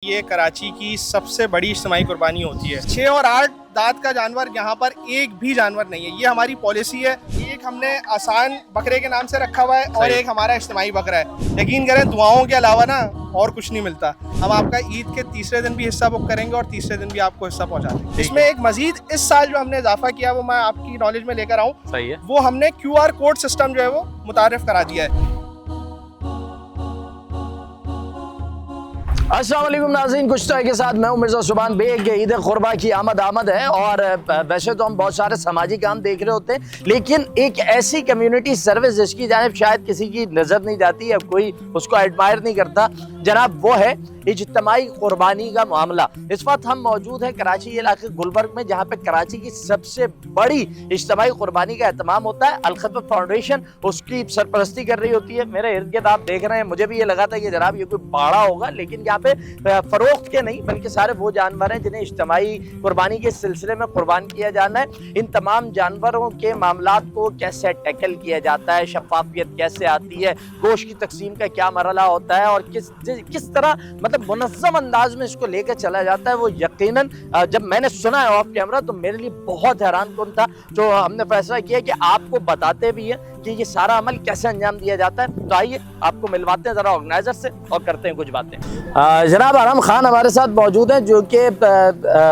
ये कराची की सबसे बड़ी इज्तिमाई कुर्बानी होती है। 6 और 8 दांत का जानवर यहाँ पर एक भी जानवर नहीं है, ये हमारी पॉलिसी है। एक हमने आसान बकरे के नाम से रखा हुआ है और एक हमारा इज्तिमाई बकरा है। यकीन करें दुआओं के अलावा ना और कुछ नहीं मिलता। हम आपका ईद के तीसरे दिन भी हिस्सा बुक करेंगे और तीसरे दिन भी आपको हिस्सा पहुँचा देंगे। इसमें एक मजीद इस साल जो हमने इजाफा किया वो मैं आपकी नॉलेज में लेकर आऊँ, सही है। वो हमने QR कोड सिस्टम जो है वो मुतारिफ करा दिया है। अस्सलाम वालेकुम नाज़रीन, कुछ तो के साथ मैं हूं मिर्ज़ा सुभान बेग। ईद कुर्बा की आमद है और वैसे तो हम बहुत सारे समाजी काम देख रहे होते हैं, लेकिन एक ऐसी कम्युनिटी सर्विस जिसकी जानिब शायद किसी की नज़र नहीं जाती है, कोई उसको एडमायर नहीं करता जनाब, वो है इज्तिमाई कुर्बानी का मामला। इस वक्त हम मौजूद हैं कराची इलाके गुलबर्ग में, जहाँ पे कराची की सबसे बड़ी इज्तिमाई कुर्बानी का एहतमाम होता है। अल-खिदमत फाउंडेशन उसकी सरपरस्ती कर रही होती है। मेरे इर्द गिर्द आप देख रहे हैं, मुझे भी ये लगा था कि जनाब ये कोई बाड़ा होगा, लेकिन यहाँ पे फरोख्त के नहीं बल्कि सारे वो जानवर हैं जिन्हें इज्तिमाई कुर्बानी के सिलसिले में कुर्बान किया जाना है। इन तमाम जानवरों के मामलात को कैसे टैकल किया जाता है, शफाफियत कैसे आती है, गोश्त की तकसीम का क्या मरहला होता है और किस तरह मतलब मुनज़्ज़म अंदाज में इसको लेकर चला जाता है, वो यकीनन जब मैंने सुना है ऑफ कैमरा तो मेरे लिए बहुत हैरान कुन था। जो हमने फैसला किया कि आपको बताते भी हैं कि ये सारा अमल कैसे अंजाम दिया जाता है। तो आइए आपको मिलवाते हैं जरा ऑर्गेनाइजर से और करते हैं कुछ बातें। जनाब आराम खान हमारे साथ मौजूद हैं जो कि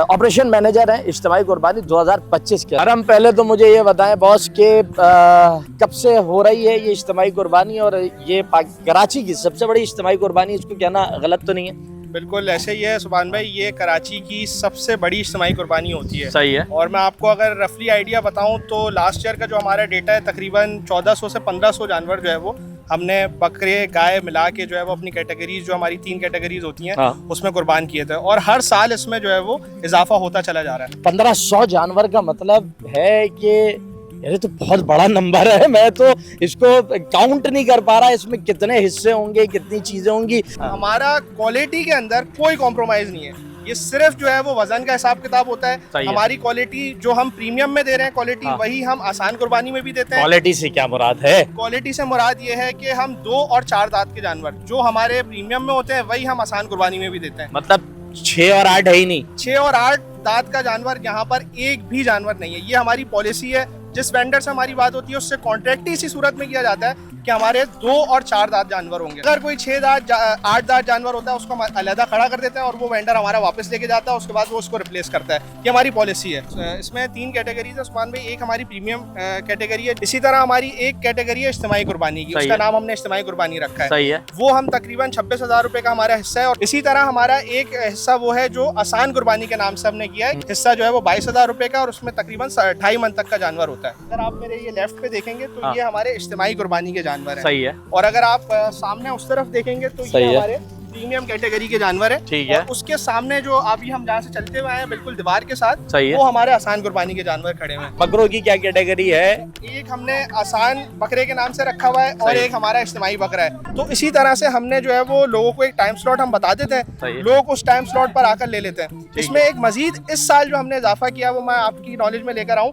ऑपरेशन मैनेजर हैं इज्तिमाई कुर्बानी 2025 के। आराम पहले तो मुझे ये बताएं बॉस के कब से हो रही है ये इज्तिमाई कुर्बानी, और ये कराची की सबसे बड़ी इज्तिमाई कुर्बानी, इसको कहना गलत तो नहीं है? बिल्कुल ऐसे ही है सुभान भाई, ये कराची की सबसे बड़ी इज्तिमाई कुर्बानी होती है। सही है। और मैं आपको अगर रफली आइडिया बताऊं तो लास्ट ईयर का जो हमारा डेटा है तकरीबन 1400 से 1500 जानवर जो है वो हमने बकरे गाय मिला के जो है वो अपनी कैटेगरीज, जो हमारी 3 कैटेगरीज होती हैं, उसमें कुर्बान किए थे। और हर साल इसमें जो है वो इजाफा होता चला जा रहा है। 1500 जानवर का मतलब है कि ये तो बहुत बड़ा नंबर है। मैं तो इसको काउंट नहीं कर पा रहा, इसमें कितने हिस्से होंगे, कितनी चीजें होंगी। हमारा क्वालिटी के अंदर कोई कॉम्प्रोमाइज नहीं है, ये सिर्फ जो है वो वजन का हिसाब किताब होता है। हमारी क्वालिटी जो हम प्रीमियम में दे रहे हैं क्वालिटी, वही हम आसान कुर्बानी में भी देते हैं। क्वालिटी से क्या मुराद है? क्वालिटी से मुराद ये है कि हम 2 और 4 दांत के जानवर जो हमारे प्रीमियम में होते हैं वही हम आसान कुर्बानी में भी देते हैं। मतलब 6 और 8 है ही नहीं? 6 और 8 दांत का जानवर यहाँ पर एक भी जानवर नहीं है, ये हमारी पॉलिसी है। जिस वेंडर से हमारी बात होती है उससे कॉन्ट्रैक्ट ही इसी सूरत में किया जाता है कि हमारे 2 और 4 दांत जानवर होंगे। अगर कोई 6 दांत 8 दांत जानवर होता है उसको हम अलहदा खड़ा कर देते हैं और वो वेंडर हमारा वापस लेके जाता है, उसके बाद वो उसको रिप्लेस करता है। ये हमारी पॉलिसी है। इसमें 3 कैटेगरीज है उस्मान भाई। एक हमारी प्रीमियम कैटेगरी है, इसी तरह हमारी एक कैटेगरी है इज्तिमाई कुर्बानी की, उसका नाम हमने इज्तिमाई कुर्बानी रखा है। सही है। वो हम तकरीबन 26,000 रुपए का हमारा हिस्सा है। और इसी तरह हमारा एक हिस्सा वो है जो आसान कुर्बानी के नाम से हमने किया है, हिस्सा जो है वो 22,000 रुपए का, और उसमें तकरीबन 2.5 मन तक का जानवर होता है। अगर आप मेरे ये लेफ्ट पे देखेंगे तो ये हमारे इज्तिमाई कुर्बानी के जानवर हैं। सही है। और अगर आप सामने उस तरफ देखेंगे तो ये हमारे प्रीमियम कैटेगरी के जानवर है। ठीक है। और उसके सामने जो अभी हम जहाँ से चलते हुए आए हैं बिल्कुल दीवार के साथ, सही है, वो हमारे आसान कुर्बानी के जानवर खड़े हुए हैं। बकरों की क्या कैटेगरी है? एक हमने आसान बकरे के नाम से रखा हुआ है और एक हमारा इज्तिमाई बकरा है। तो इसी तरह से हमने जो है वो लोगों को एक टाइम स्लॉट हम बता देते हैं, लोग उस टाइम स्लॉट पर आकर ले लेते हैं। इसमें एक मजीद इस साल जो हमने इजाफा किया वो मैं आपकी नॉलेज में लेकर आऊँ,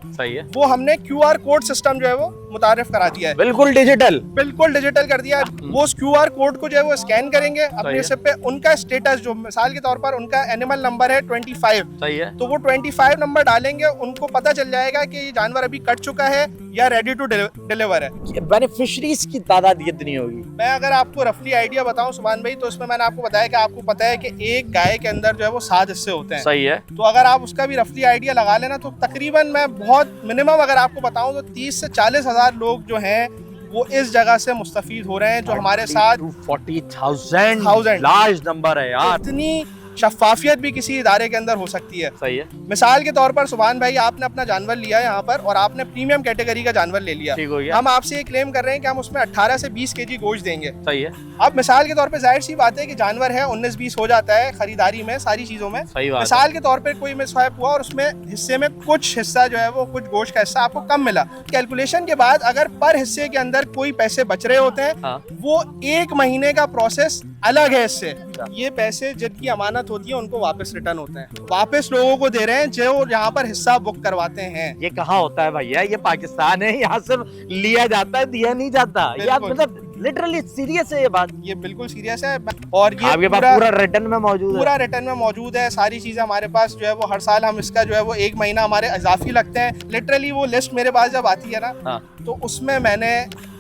वो हमने QR कोड सिस्टम जो है वो मुतारिफ करा दिया है। बिल्कुल डिजिटल कर दिया है। वो उस QR कोड को जो है वो स्कैन करेंगे अपने सिर पे, उनका स्टेटस जो मिसाल के तौर पर उनका एनिमल नंबर है 25, सही है, तो वो 25 नंबर डालेंगे, उनको पता चल जाएगा कि ये जानवर अभी कट चुका है या रेडी टू डिलीवर है। बेनिफिशरीज की तादाद कितनी होगी? मैं अगर आपको रफली आइडिया बताऊं सुभान भाई, तो इसमें मैंने आपको बताया कि आपको पता है कि एक गाय के अंदर जो है वो 7 हिस्से होते हैं। सही है। तो अगर आप उसका भी रफली आइडिया लगा लेना तो तकरीबन मैं बहुत मिनिमम अगर आपको बताऊं तो 30 से 40 हजार लोग जो हैं वो इस जगह से मुस्तफीद हो रहे हैं, जो हमारे साथ 40,000 लार्ज नंबर है यार। इतनी शफाफियत भी किसी इदारे के अंदर हो सकती है। सही है। मिसाल के तौर पर सुभान भाई, आपने अपना जानवर लिया है यहाँ पर और आपने प्रीमियम कैटेगरी का जानवर ले लिया, ठीक हो गया। हम आपसे ये क्लेम कर रहे हैं कि हम उसमें 18 से 20 केजी गोश्त देंगे। सही है। अब मिसाल के तौर पे जाहिर सी बात है कि जानवर है 19-20 हो जाता है खरीदारी में, सारी चीजों में। मिसाल के तौर पे कोई मिसहैप हुआ और उसमें हिस्से में कुछ हिस्सा जो है वो कुछ गोश्त का हिस्सा आपको कम मिला, कैलकुलेशन के बाद अगर पर हिस्से के अंदर कोई पैसे बच रहे होते हैं, वो 1 महीने का प्रोसेस अलग है इससे। ये पैसे जिनकी अमानत होती है उनको वापस रिटर्न होते हैं, वापस लोगों को दे रहे हैं जो यहाँ पर हिस्सा बुक करवाते हैं। ये कहाँ होता है भैया? ये पाकिस्तान है, यहाँ से लिया जाता है, दिया नहीं जाता। यार मतलब लिटरली सीरियस है ये बात? ये बिल्कुल सीरियस है। और ये आपके पास पूरा रिटर्न में मौजूद है? पूरा रिटर्न में मौजूद है, सारी चीज़ें हमारे पास जो है वो हर साल हम इसका जो है वो 1 महीना हमारे इजाफी लगते हैं। लिटरली वो लिस्ट मेरे पास जब आती है ना, हाँ। तो उसमें मैंने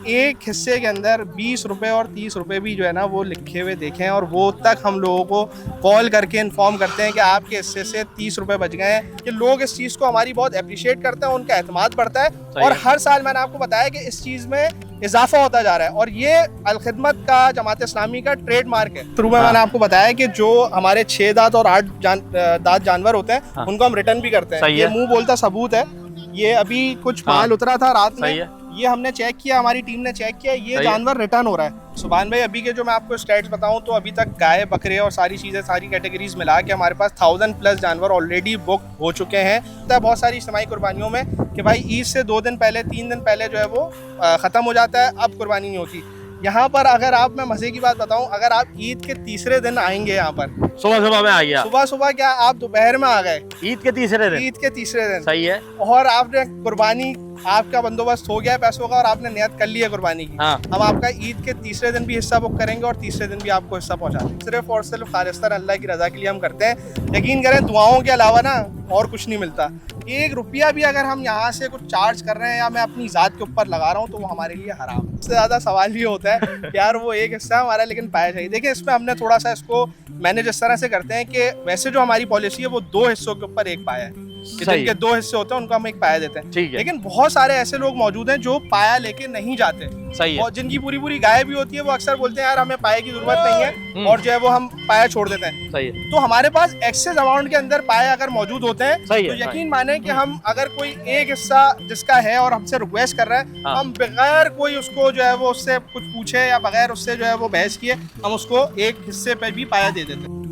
एक हिस्से के अंदर 20 रुपए और 30 रुपए भी जो है ना वो लिखे हुए देखे हैं, और वो तक हम लोगों को कॉल करके इन्फॉर्म करते हैं कि आपके हिस्से से 30 रुपए बच गए हैं। कि लोग इस चीज़ को हमारी बहुत अप्रिशिएट करते हैं, उनका एतमाद बढ़ता है, और हर साल मैंने आपको बताया कि इस चीज़ में इजाफा होता जा रहा है। और ये अल-खिदमत का, जमात इस्लामी का ट्रेडमार्क है। शुरू में मैंने आपको बताया कि जो हमारे 6 दांत और 8 दांत जानवर होते हैं, उनको हम रिटर्न भी करते हैं। ये मुंह बोलता सबूत है। ये अभी कुछ माल उतरा था रात में, ये हमने चेक किया, हमारी टीम ने चेक किया, ये जानवर रिटर्न हो रहा है। सुभान भाई, अभी के जो मैं आपको स्टैट्स बताऊं तो अभी तक गाय, बकरे और सारी चीज़ें, सारी कैटेगरीज मिला के हमारे पास 1000+ जानवर ऑलरेडी बुक हो चुके हैं। तो बहुत सारी इज्तिमाई कुर्बानियों में कि भाई ईद से 2 दिन पहले, 3 दिन पहले जो है वो ख़त्म हो जाता है, अब कुर्बानी नहीं होती। यहाँ पर अगर आप, मैं मज़े की बात बताऊँ, अगर आप ईद के तीसरे दिन आएंगे यहाँ पर, सुबह में आ गया, सुबह क्या आप दोपहर में आ गए ईद के तीसरे दिन? ईद के तीसरे दिन, सही है। और आपने कुर्बानी, आपका बंदोबस्त हो गया पैसों का और आपने नियत कर ली है कुर्बानी की। हाँ। हम आपका ईद के तीसरे दिन भी हिस्सा बुक करेंगे और तीसरे दिन भी आपको हिस्सा पहुंचा देंगे। सिर्फ और सिर्फ खालिस्तान अल्लाह की रजा के लिए हम करते हैं। यकीन करें, दुआओं के अलावा ना और कुछ नहीं मिलता। 1 रुपया भी अगर हम यहाँ से कुछ चार्ज कर रहे हैं या मैं अपनी ज़ात के ऊपर लगा रहा हूँ तो वो हमारे लिए हराम है। इससे ज़्यादा सवाल ये होता है यार वो एक हिस्सा हमारा लेकिन पाया चाहिए। देखिए, इसमें हमने थोड़ा सा इसको मैनेज इस तरह से करते हैं कि वैसे जो हमारी पॉलिसी है वो 2 हिस्सों के ऊपर 1 पाया है। जिनके 2 हिस्से होते हैं उनको हम 1 पाया देते हैं। ठीक है। लेकिन बहुत सारे ऐसे लोग मौजूद हैं जो पाया लेके नहीं जाते। सही है। और जिनकी पूरी गाय भी होती है, वो अक्सर बोलते हैं यार हमें पाए की जरूरत नहीं है, और जो है वो हम पाया छोड़ देते हैं। सही है। तो हमारे पास एक्सेस अमाउंट के अंदर पाया अगर मौजूद होते हैं, तो यकीन माने कि हम अगर कोई एक हिस्सा जिसका है और हमसे रिक्वेस्ट कर रहा है, हम बगैर कोई उसको जो है वो उससे कुछ पूछे या बगैर उससे जो है वो बहस किए, हम उसको एक हिस्से पे भी पाया दे देते हैं।